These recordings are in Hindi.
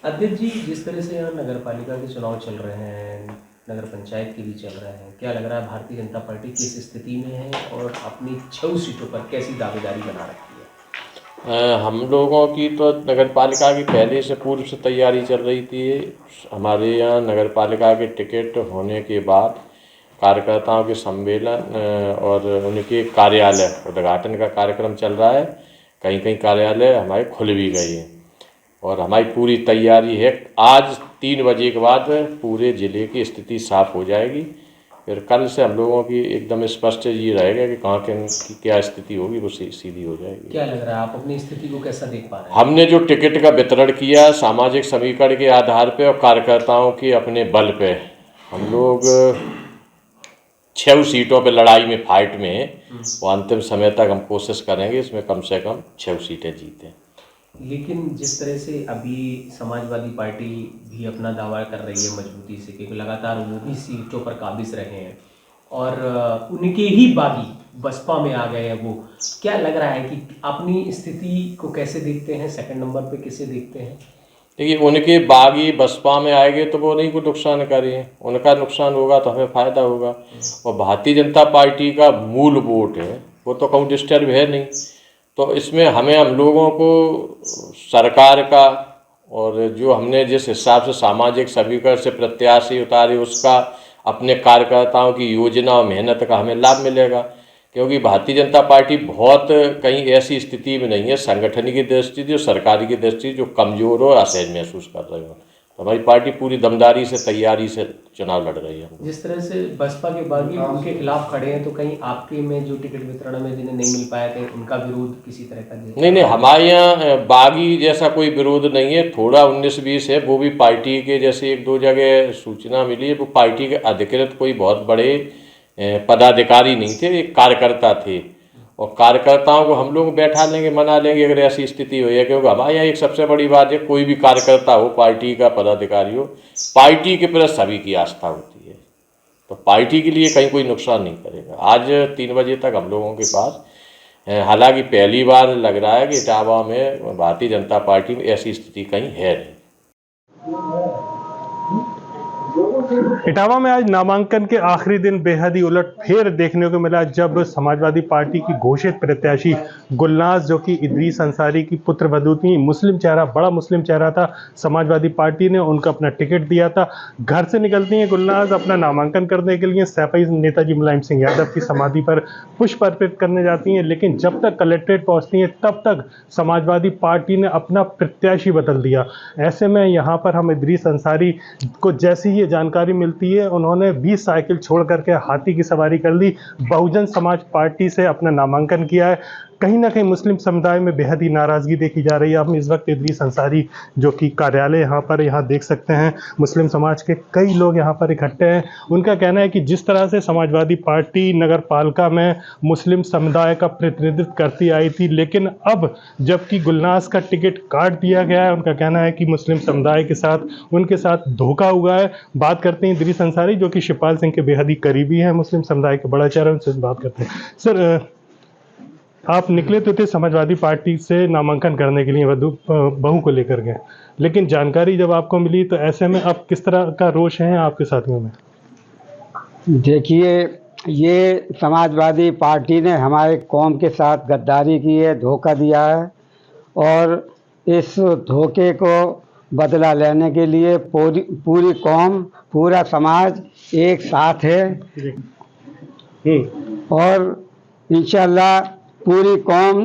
अध्यक्ष जी, जिस तरह से यहाँ नगर पालिका के चुनाव चल रहे हैं, नगर पंचायत के भी चल रहे हैं, क्या लग रहा है भारतीय जनता पार्टी किस स्थिति में है और अपनी 6 सीटों पर कैसी दावेदारी बना रखी हम लोगों की तो नगर पालिका की पहले से पूर्व से तैयारी चल रही थी। हमारे यहाँ नगर पालिका के टिकट होने के बाद कार्यकर्ताओं के सम्मेलन और उनके कार्यालय उद्घाटन का कार्यक्रम चल रहा है। कहीं कहीं कार्यालय हमारे खुल भी गए हैं और हमारी पूरी तैयारी है। आज 3 बजे के बाद पूरे ज़िले की स्थिति साफ हो जाएगी। फिर कल से हम लोगों की एकदम स्पष्ट ये रहेगा कि कहाँ की क्या स्थिति होगी, वो सीधी हो है? जाएगी। क्या लग रहा है, आप अपनी स्थिति को कैसा देख पा रहे हैं? हमने जो टिकट का वितरण किया सामाजिक समीकरण के आधार पे और कार्यकर्ताओं के अपने बल पे, हम लोग 6 सीटों पे लड़ाई में फाइट में हैं। वो अंतिम समय तक हम कोशिश करेंगे इसमें कम से कम 6 सीटें जीतें। लेकिन जिस तरह से अभी समाजवादी पार्टी भी अपना दावा कर रही है मजबूती से, क्योंकि लगातार वो भी सीटों पर काबिज रहे हैं और उनके ही बागी बसपा में आ गए हैं वो, क्या लग रहा है कि अपनी स्थिति को कैसे देखते हैं, सेकंड नंबर पे किसे देखते हैं? देखिए, उनके बागी बसपा में आएंगे तो वो नहीं को नुकसान करें, उनका नुकसान होगा तो हमें फ़ायदा होगा। और भारतीय जनता पार्टी का मूल वोट है वो तो कहूँ डिस्टर्ब है नहीं। तो इसमें हम लोगों को सरकार का और जो हमने जिस हिसाब से सामाजिक समीकरण से प्रत्याशी उतारे उसका अपने कार्यकर्ताओं की योजना और मेहनत का हमें लाभ मिलेगा। क्योंकि भारतीय जनता पार्टी बहुत कहीं ऐसी स्थिति में नहीं है संगठन की दृष्टि जो सरकारी की दृष्टि जो कमज़ोर और असहज महसूस कर रहे हो। तो हमारी पार्टी पूरी दमदारी से तैयारी से चुनाव लड़ रही है। जिस तरह से बसपा के बागी उनके खिलाफ खड़े हैं, तो कहीं आपके में जो टिकट वितरण में जिन्हें नहीं मिल पाया, कहीं उनका विरोध किसी तरह का? नहीं, हमारे यहाँ बागी जैसा कोई विरोध नहीं है। थोड़ा 19-20 है, वो भी पार्टी के जैसे 1-2 जगह सूचना मिली है। वो पार्टी के अधिकृत कोई बहुत बड़े पदाधिकारी नहीं थे, एक कार्यकर्ता थे। और कार्यकर्ताओं को हम लोग बैठा लेंगे, मना लेंगे अगर ऐसी स्थिति हो। क्योंकि हमारे यहाँ एक सबसे बड़ी बात है, कोई भी कार्यकर्ता हो, पार्टी का पदाधिकारी हो, पार्टी के प्रति सभी की आस्था होती है। तो पार्टी के लिए कहीं कोई नुकसान नहीं करेगा। आज 3 बजे तक हम लोगों के पास, हालांकि पहली बार लग रहा है कि इटावा में भारतीय जनता पार्टी में ऐसी स्थिति कहीं है नहीं। इटावा में आज नामांकन के आखिरी दिन बेहद ही उलटफेर देखने को मिला, जब समाजवादी पार्टी की घोषित प्रत्याशी गुलनाज, जो कि इदरीस अंसारी की पुत्रवधू थी, मुस्लिम चेहरा, बड़ा मुस्लिम चेहरा था, समाजवादी पार्टी ने उनका अपना टिकट दिया था। घर से निकलती हैं गुलनाज अपना नामांकन करने के लिए, सैफई नेताजी मुलायम सिंह यादव की समाधि पर पुष्प अर्पित करने जाती हैं। लेकिन जब तक कलेक्ट्रेट पहुँचती हैं तब तक समाजवादी पार्टी ने अपना प्रत्याशी बदल दिया। ऐसे में यहाँ पर हम इदरीस अंसारी को जैसी ही जानकारी मिलती है, उन्होंने 20 साइकिल छोड़ करके हाथी की सवारी कर ली, बहुजन समाज पार्टी से अपना नामांकन किया है। कहीं ना कहीं मुस्लिम समुदाय में बेहद ही नाराज़गी देखी जा रही है। हम इस वक्त इदरीस अंसारी जो कि कार्यालय यहाँ देख सकते हैं, मुस्लिम समाज के कई लोग यहाँ पर इकट्ठे हैं। उनका कहना है कि जिस तरह से समाजवादी पार्टी नगर पालिका में मुस्लिम समुदाय का प्रतिनिधित्व करती आई थी, लेकिन अब जबकि गुलनाज का टिकट काट दिया गया है, उनका कहना है कि मुस्लिम समुदाय के साथ उनके साथ धोखा हुआ है। बात करते हैं इदरीस अंसारी, जो कि शिवपाल सिंह के बेहद ही करीबी हैं, मुस्लिम समुदाय के बड़ा चेहरा, उनसे बात करते हैं। सर, आप निकले तो थे समाजवादी पार्टी से नामांकन करने के लिए, बहू को लेकर गए, लेकिन जानकारी जब आपको मिली तो ऐसे में अब किस तरह का रोष है आपके साथियों में? देखिए, ये समाजवादी पार्टी ने हमारे कौम के साथ गद्दारी की है, धोखा दिया है, और इस धोखे को बदला लेने के लिए पूरी कौम, पूरा समाज एक साथ है। और इंशाल्लाह पूरी कौम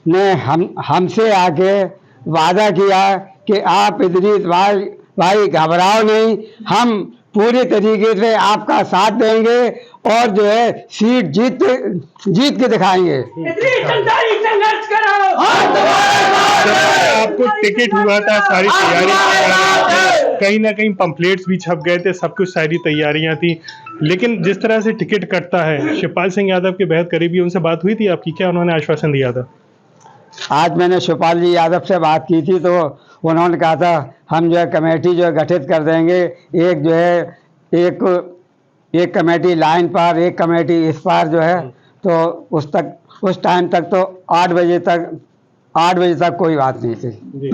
ने हमसे आके वादा किया कि आप इदरीस भाई घबराओ नहीं, हम पूरे तरीके से आपका साथ देंगे और जो है सीट जीत के दिखाएंगे। आपको टिकट हुआ था, सारी तैयारी, कहीं ना कहीं पंपलेट्स भी छप गए थे, सब कुछ सारी तैयारियां थी, लेकिन जिस तरह से टिकट कटता है, शिवपाल सिंह यादव के बेहद करीबी, उनसे बात हुई थी आपकी? क्या उन्होंने आश्वासन दिया था? आज मैंने शिवपाल जी यादव से बात की थी, तो उन्होंने कहा था हम जो है कमेटी जो है गठित कर देंगे। एक जो है एक कमेटी लाइन पर, एक कमेटी इस पार जो है, तो उस टाइम तक तो 8 बजे तक कोई बात नहीं थी। जी।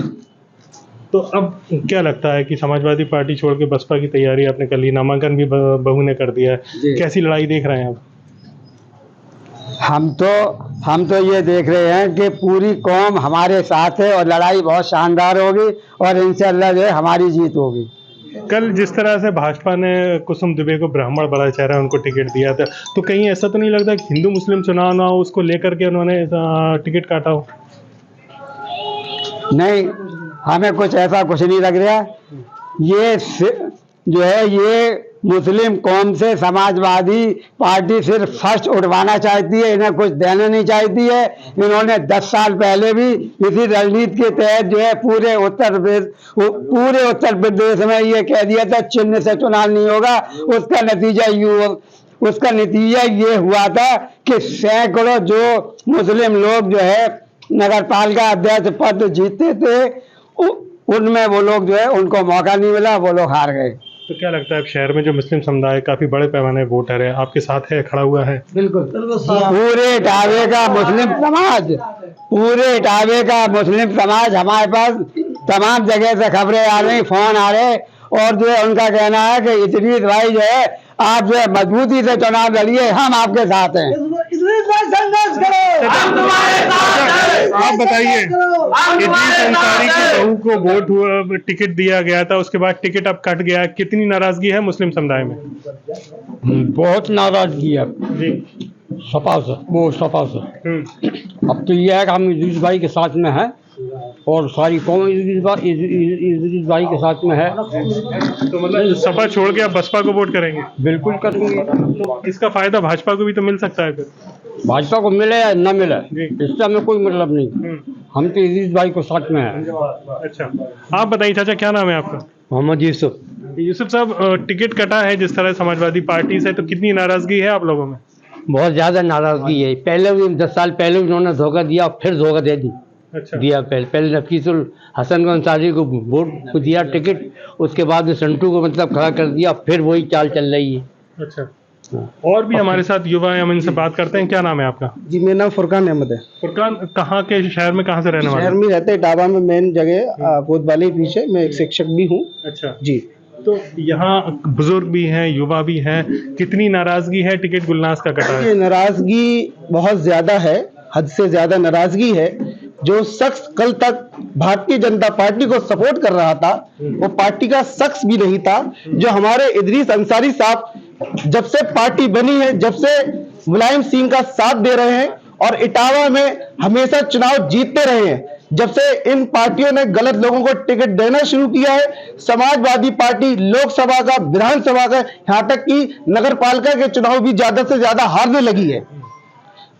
तो अब क्या लगता है कि समाजवादी पार्टी छोड़ के बसपा की तैयारी आपने कर ली, नामांकन भी बहू ने कर दिया है, कैसी लड़ाई देख रहे हैं आप? हम तो ये देख रहे हैं कि पूरी कौम हमारे साथ है और लड़ाई बहुत शानदार होगी और इंशाअल्लाह जो है हमारी जीत होगी। कल जिस तरह से भाजपा ने कुसुम दुबे को ब्राह्मण बड़ा चेहरा उनको टिकट दिया था, तो कहीं ऐसा तो नहीं लगता कि हिंदू मुस्लिम चुनाव ना हो उसको लेकर के उन्होंने टिकट काटा हो? नहीं, हमें कुछ ऐसा कुछ नहीं लग रहा। ये जो है ये मुस्लिम कौम से समाजवादी पार्टी सिर्फ फर्स्ट उठवाना चाहती है, इन्हें कुछ देना नहीं चाहती है। इन्होंने 10 साल पहले भी इसी रणनीति के तहत जो है पूरे उत्तर प्रदेश में ये कह दिया था चिन्ह से चुनाव नहीं होगा। उसका नतीजा ये हुआ था कि सैकड़ों जो मुस्लिम लोग जो है नगर पालिका अध्यक्ष पद जीतते थे उनमें वो लोग जो है उनको मौका नहीं मिला, वो लोग हार गए। तो क्या लगता है अब शहर में जो मुस्लिम समुदाय काफी बड़े पैमाने वोटर है आपके साथ है, खड़ा हुआ है? बिल्कुल पूरे इटावे का मुस्लिम समाज हमारे पास तमाम जगह से खबरें आ रही, फोन आ रहे और जो है उनका कहना है कि इदरीस भाई जो है आप जो है मजबूती से चुनाव लड़िए, हम आपके साथ हैं। संघर्ष करो, हम तुम्हारे साथ हैं। आप बताइए, इदरीस अंसारी की बहू को वोट हुआ, टिकट दिया गया था, उसके बाद टिकट अब कट गया, कितनी नाराजगी है मुस्लिम समुदाय में? बहुत नाराजगी है जी। सपा से। अब तो यह है कि हम इदरीस भाई के साथ में हैं और सारी कौम इदरीस भाई के साथ में है। तो मतलब सपा छोड़ के आप बसपा को वोट करेंगे? बिल्कुल करेंगे। तो इसका फायदा भाजपा को भी तो मिल सकता है फिर? भाजपा को मिले या न मिले इससे हमें कोई मतलब नहीं, हम तो इदरीस भाई को साथ में हैं। अच्छा, आप बताइए चाचा, क्या नाम है आपका? मोहम्मद यूसुफ साहब, टिकट कटा है जिस तरह समाजवादी पार्टी से, तो कितनी नाराजगी है आप लोगों में? बहुत ज्यादा नाराजगी है। पहले भी 10 साल पहले उन्होंने धोखा दिया, फिर धोखा दे दी। अच्छा। दिया पहले नफीसुल हसन अंसारी को वोट को दिया टिकट, उसके बाद संटू को मतलब खड़ा कर दिया, फिर वही चाल चल रही है। अच्छा, और भी हमारे साथ युवा हैं, हम इनसे बात करते हैं। क्या नाम है आपका? जी, मेरा नाम फुरकान अहमद है। फुरकान, कहाँ के शहर में, कहाँ से रहने वाले? शहर में रहते हैं, डाबा में मेन जगह कोतवाली पीछे। मैं एक शिक्षक भी हूँ। अच्छा जी। तो यहाँ बुजुर्ग भी हैं, युवा भी हैं, कितनी नाराजगी है टिकट गुलनाज का कटा है? नाराजगी बहुत ज्यादा है, हद से ज्यादा नाराजगी है। जो शख्स कल तक भारतीय जनता पार्टी को सपोर्ट कर रहा था वो पार्टी का शख्स भी नहीं था। जो हमारे इदरीस अंसारी साहब जब से पार्टी बनी है, जब से मुलायम सिंह का साथ दे रहे हैं और इटावा में हमेशा चुनाव जीतते रहे हैं, जब से इन पार्टियों ने गलत लोगों को टिकट देना शुरू किया है, समाजवादी पार्टी लोकसभा का, विधानसभा का, यहाँ तक कि नगर पालिका के चुनाव भी ज्यादा से ज्यादा हारने लगी है।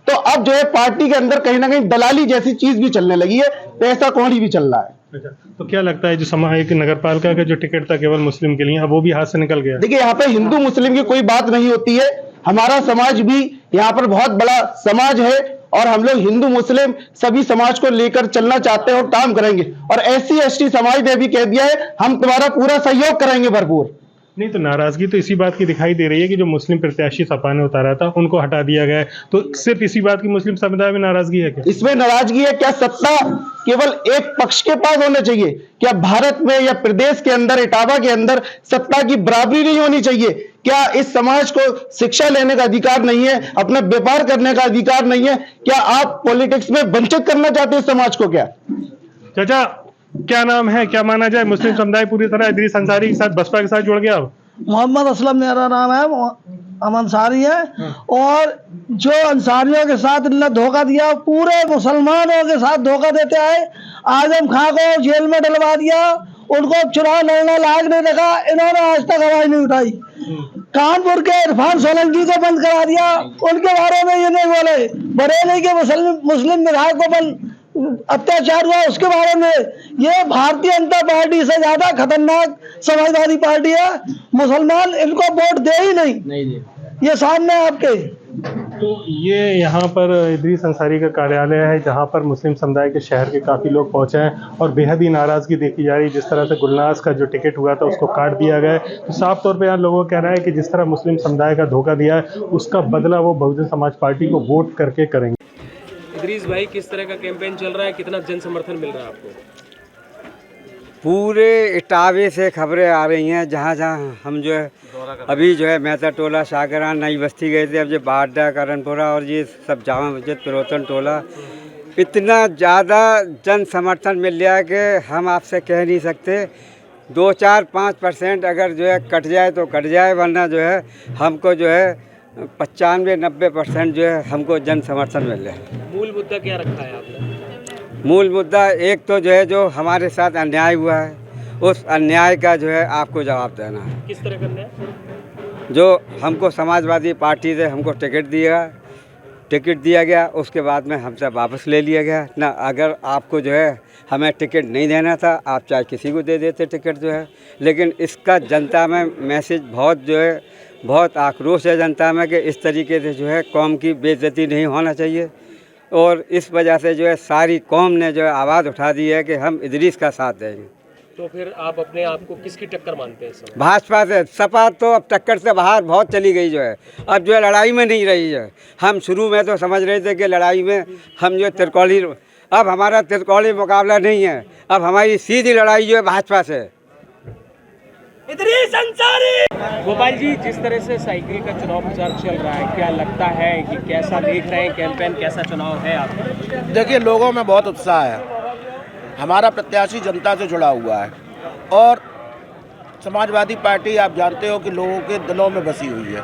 तो अब जो है पार्टी के अंदर कहीं ना कहीं दलाली जैसी चीज भी चलने लगी है, पैसा कौड़ी भी चल रहा है। अच्छा, तो क्या लगता है जो एक नगर पालिका का जो टिकट था केवल मुस्लिम के लिए, अब वो भी हाथ से निकल गया? देखिए, यहाँ पे हिंदू मुस्लिम की कोई बात नहीं होती है। हमारा समाज भी यहाँ पर बहुत बड़ा समाज है और हम लोग हिंदू मुस्लिम सभी समाज को लेकर चलना चाहते हैं और काम करेंगे। और SC ST समाज ने भी कह दिया है हम तुम्हारा पूरा सहयोग करेंगे भरपूर। नहीं, तो नाराजगी तो इसी बात की दिखाई दे रही है कि जो मुस्लिम प्रत्याशी सपा ने उतारा था उनको हटा दिया गया है, तो सिर्फ इसी बात की मुस्लिम समुदाय में नाराजगी है क्या? इसमें नाराजगी है क्या? सत्ता केवल एक पक्ष के पास होना चाहिए क्या? भारत में या प्रदेश के अंदर, इटावा के अंदर सत्ता की बराबरी नहीं होनी चाहिए क्या? इस समाज को शिक्षा लेने का अधिकार नहीं है, अपना व्यापार करने का अधिकार नहीं है क्या? आप पॉलिटिक्स में वंचित करना चाहते हैं समाज को क्या? चाचा, क्या नाम है, क्या माना जाए मुस्लिम समुदाय पूरी तरह इदरीस अंसारी के साथ, बसपा के साथ जुड़ गया? अब मोहम्मद असलम मेरा नाम है, हम अंसारी है। और जो अंसारियों के साथ इन्होंने धोखा दिया, पूरे मुसलमानों के साथ धोखा देते आए। आजम खां को जेल में डलवा दिया, उनको चुनाव लड़ने लायक नहीं रखा, इन्होंने आज तक आवाज नहीं उठाई। कानपुर के इरफान सोलंकी को बंद करा दिया, उनके बारे में ये नहीं बोले। बरेली के मुस्लिम विधायक को अत्याचार हुआ, उसके बारे में। ये भारतीय जनता पार्टी से ज्यादा खतरनाक समाजवादी पार्टी है। मुसलमान इनको वोट दे ही नहीं, ये सामने आपके। तो ये यहाँ पर इदरीस अंसारी का कार्यालय है जहाँ पर मुस्लिम समुदाय के शहर के काफ़ी लोग पहुँचे हैं और बेहद ही नाराज़गी देखी जा रही है। जिस तरह से गुलनाज का जो टिकट हुआ था उसको काट दिया गया है, तो साफ तौर पे यहाँ लोगों का कहना है कि जिस तरह मुस्लिम समुदाय का धोखा दिया है उसका बदला वो बहुजन समाज पार्टी को वोट करके करेंगे। इदरीस भाई, किस तरह का कैंपेन चल रहा है, कितना जन समर्थन मिल रहा है आपको? पूरे इटावे से खबरें आ रही हैं, जहाँ जहाँ हम जो है अभी जो है मेहता टोला, शाहगरान, नई बस्ती गए थे, अब जो बाड्डा, करणपुरा और ये सब जामा मस्जिद, पिरोतन टोला, इतना ज़्यादा जन समर्थन मिल गया है कि हम आपसे कह नहीं सकते। 2-4-5% अगर जो है कट जाए तो कट जाए, वरना जो है हमको जो है 95-90% जो है हमको जन समर्थन मिल रहा है। मूल मुद्दा क्या रखा है आपने? मूल मुद्दा एक तो जो है जो हमारे साथ अन्याय हुआ है, उस अन्याय का जो है आपको जवाब देना है। किस तरह करना है? जो हमको समाजवादी पार्टी से हमको टिकट दिया गया, उसके बाद में हमसे वापस ले लिया गया ना। अगर आपको जो है हमें टिकट नहीं देना था, आप चाहे किसी को दे देते टिकट जो है, लेकिन इसका जनता में मैसेज बहुत जो है बहुत आक्रोश है जनता में कि इस तरीके से जो है कौम की बेइज्जती नहीं होना चाहिए। और इस वजह से जो है सारी कौम ने जो है आवाज़ उठा दी है कि हम इदरीस का साथ देंगे। तो फिर आप अपने आप को किसकी टक्कर मानते हैं सर? भाजपा से। सपा तो अब टक्कर से बाहर बहुत चली गई जो है, अब जो है लड़ाई में नहीं रही है। हम शुरू में तो समझ रहे थे कि लड़ाई में हम जो त्रिकोणी, अब हमारा त्रिकोणी मुकाबला नहीं है, अब हमारी सीधी लड़ाई जो है भाजपा से। इदरीस अंसारी। गोपाल जी, जिस तरह से साइकिल का चुनाव प्रचार चल रहा है, क्या लगता है कि कैसा देख रहे हैं कैंपेन, कैसा चुनाव है आप? देखिए, लोगों में बहुत उत्साह है। हमारा प्रत्याशी जनता से जुड़ा हुआ है और समाजवादी पार्टी आप जानते हो कि लोगों के दिलों में बसी हुई है,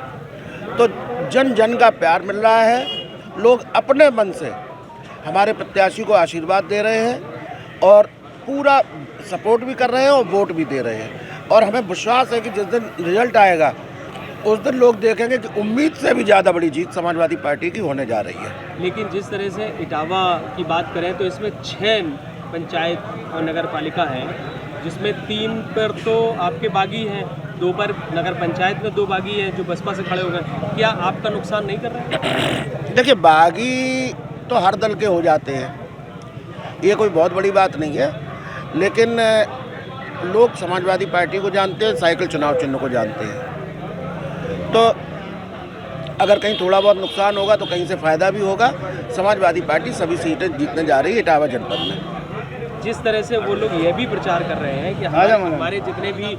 तो जन जन का प्यार मिल रहा है। लोग अपने मन से हमारे प्रत्याशी को आशीर्वाद दे रहे हैं और पूरा सपोर्ट भी कर रहे हैं और वोट भी दे रहे हैं। और हमें विश्वास है कि जिस दिन रिजल्ट आएगा उस दिन लोग देखेंगे कि उम्मीद से भी ज़्यादा बड़ी जीत समाजवादी पार्टी की होने जा रही है। लेकिन जिस तरह से इटावा की बात करें तो इसमें 6 पंचायत और नगर पालिका है, जिसमें 3 पर तो आपके बागी हैं, 2 पर नगर पंचायत में 2 बागी हैं जो बसपा से खड़े हो गए। क्या आपका नुकसान नहीं कर रहा है? देखिए, बागी तो हर दल के हो जाते हैं, ये कोई बहुत बड़ी बात नहीं है, लेकिन लोग समाजवादी पार्टी को जानते हैं, साइकिल चुनाव चिन्ह को जानते हैं। तो अगर कहीं थोड़ा बहुत नुकसान होगा तो कहीं से फ़ायदा भी होगा। समाजवादी पार्टी सभी सीटें जीतने जा रही है इटावा जनपद में। जिस तरह से वो लोग ये भी प्रचार कर रहे हैं कि हमारे जितने भी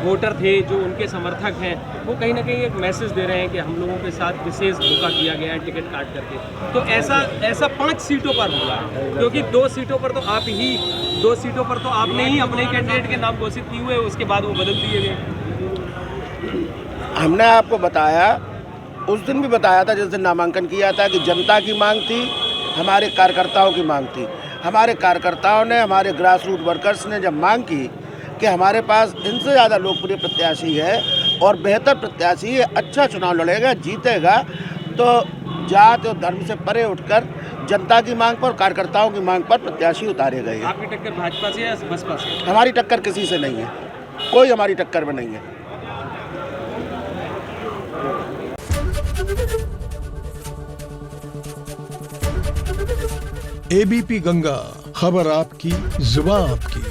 वोटर थे जो उनके समर्थक हैं, वो कहीं ना कहीं एक मैसेज दे रहे हैं कि हम लोगों के साथ विशेष धोखा किया गया है टिकट काट करके। तो ऐसा 5 सीटों पर हुआ, क्योंकि 2 सीटों पर तो आपने ही अपने कैंडिडेट के नाम घोषित किए हुए, उसके बाद वो बदल दिए गए। हमने आपको बताया, उस दिन भी बताया था जिस दिन नामांकन किया था, कि जनता की मांग थी, हमारे कार्यकर्ताओं की मांग थी। हमारे कार्यकर्ताओं ने, हमारे ग्रास रूट वर्कर्स ने जब मांग की कि हमारे पास इनसे ज़्यादा लोकप्रिय प्रत्याशी है और बेहतर प्रत्याशी है, अच्छा चुनाव लड़ेगा, जीतेगा, तो जात और धर्म से परे उठकर जनता की मांग पर, कार्यकर्ताओं की मांग पर प्रत्याशी उतारे गए। आपकी टक्कर भाजपा से या बसपा से? हमारी टक्कर किसी से नहीं है, कोई हमारी टक्कर में नहीं है। एबीपी गंगा, खबर आपकी, जुबान आपकी।